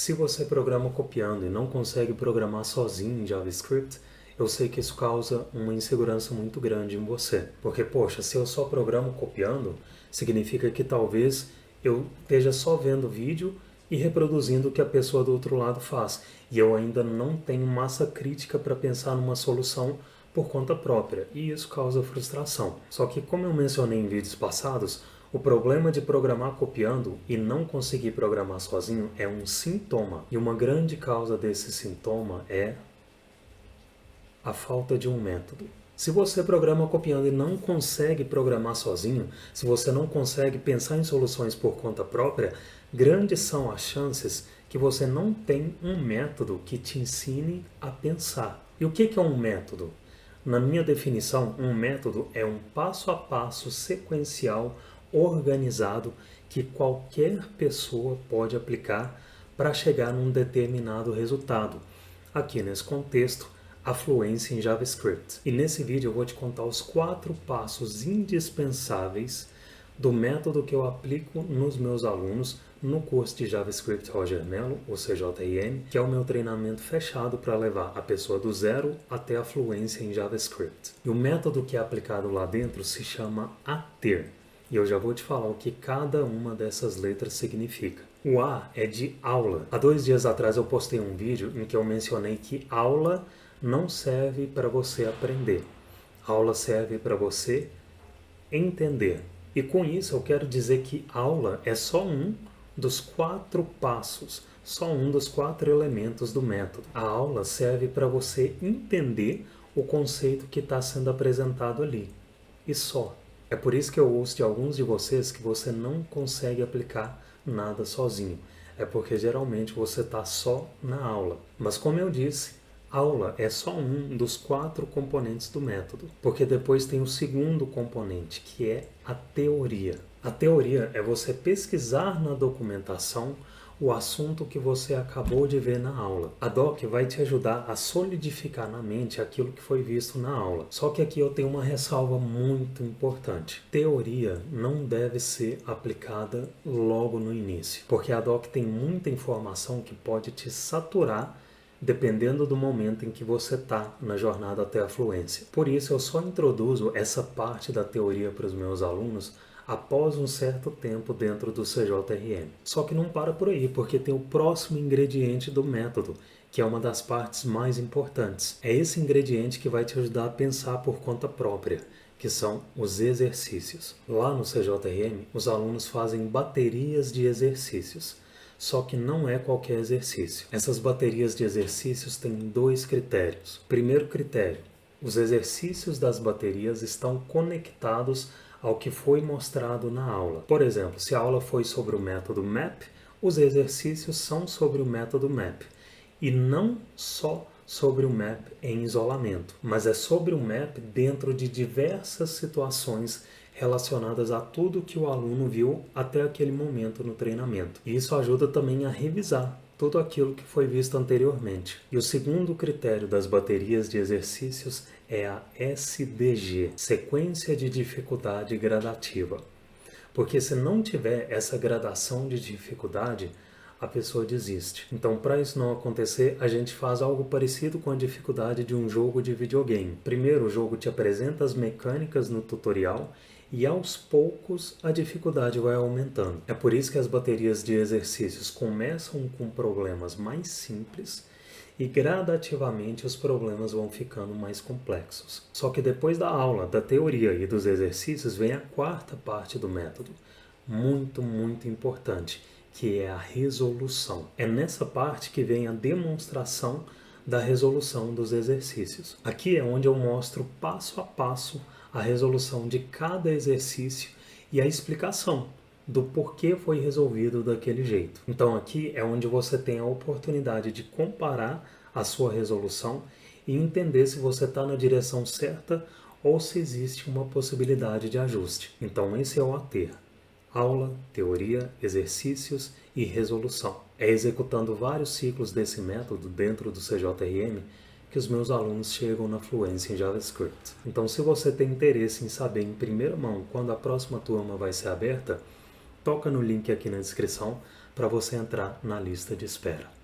Se você programa copiando e não consegue programar sozinho em JavaScript, eu sei que isso causa uma insegurança muito grande em você. Porque, poxa, se eu só programo copiando, significa que talvez eu esteja só vendo o vídeo e reproduzindo o que a pessoa do outro lado faz. E eu ainda não tenho massa crítica para pensar numa solução por conta própria. E isso causa frustração. Só que, como eu mencionei em vídeos passados, o problema de programar copiando e não conseguir programar sozinho é um sintoma. E uma grande causa desse sintoma é a falta de um método. Se você programa copiando e não consegue programar sozinho, se você não consegue pensar em soluções por conta própria, grandes são as chances que você não tem um método que te ensine a pensar. E o que é um método? Na minha definição, um método é um passo a passo sequencial organizado que qualquer pessoa pode aplicar para chegar num determinado resultado. Aqui nesse contexto, a fluência em JavaScript. E nesse vídeo eu vou te contar os 4 passos indispensáveis do método que eu aplico nos meus alunos no curso de JavaScript Roger Mello, o CJRM, que é o meu treinamento fechado para levar a pessoa do zero até a fluência em JavaScript. E o método que é aplicado lá dentro se chama ATER. E eu já vou te falar o que cada uma dessas letras significa. O A é de aula. Há 2 dias atrás eu postei um vídeo em que eu mencionei que aula não serve para você aprender. A aula serve para você entender. E com isso eu quero dizer que aula é só um dos 4 passos, só um dos 4 elementos do método. A aula serve para você entender o conceito que está sendo apresentado ali. E só. É por isso que eu ouço de alguns de vocês que você não consegue aplicar nada sozinho. É porque geralmente você está só na aula. Mas como eu disse, aula é só um dos 4 componentes do método. Porque depois tem o segundo componente, que é a teoria. A teoria é você pesquisar na documentação o assunto que você acabou de ver na aula. A doc vai te ajudar a solidificar na mente aquilo que foi visto na aula. Só que aqui eu tenho uma ressalva muito importante. Teoria não deve ser aplicada logo no início, porque a doc tem muita informação que pode te saturar dependendo do momento em que você está na jornada até a fluência. Por isso eu só introduzo essa parte da teoria para os meus alunos após um certo tempo dentro do CJRM. Só que não para por aí, porque tem o próximo ingrediente do método, que é uma das partes mais importantes. É esse ingrediente que vai te ajudar a pensar por conta própria, que são os exercícios. Lá no CJRM, os alunos fazem baterias de exercícios. Só que não é qualquer exercício. Essas baterias de exercícios têm 2 critérios. Primeiro critério, os exercícios das baterias estão conectados ao que foi mostrado na aula. Por exemplo, se a aula foi sobre o método MAP, os exercícios são sobre o método MAP. E não só sobre o MAP em isolamento, mas é sobre o MAP dentro de diversas situações relacionadas a tudo que o aluno viu até aquele momento no treinamento. E isso ajuda também a revisar tudo aquilo que foi visto anteriormente. E o segundo critério das baterias de exercícios é a SDG, sequência de dificuldade gradativa. Porque se não tiver essa gradação de dificuldade, a pessoa desiste. Então, para isso não acontecer, a gente faz algo parecido com a dificuldade de um jogo de videogame. Primeiro, o jogo te apresenta as mecânicas no tutorial e aos poucos a dificuldade vai aumentando. É por isso que as baterias de exercícios começam com problemas mais simples e gradativamente os problemas vão ficando mais complexos. Só que depois da aula, da teoria e dos exercícios vem a 4ª parte do método, muito importante, que é a resolução. É nessa parte que vem a demonstração da resolução dos exercícios. Aqui é onde eu mostro passo a passo a resolução de cada exercício e a explicação do porquê foi resolvido daquele jeito. Então aqui é onde você tem a oportunidade de comparar a sua resolução e entender se você está na direção certa ou se existe uma possibilidade de ajuste. Então esse é o ATER. Aula, teoria, exercícios e resolução. É executando vários ciclos desse método dentro do CJRM que os meus alunos chegam na fluência em JavaScript. Então, se você tem interesse em saber em primeira mão quando a próxima turma vai ser aberta, toca no link aqui na descrição para você entrar na lista de espera.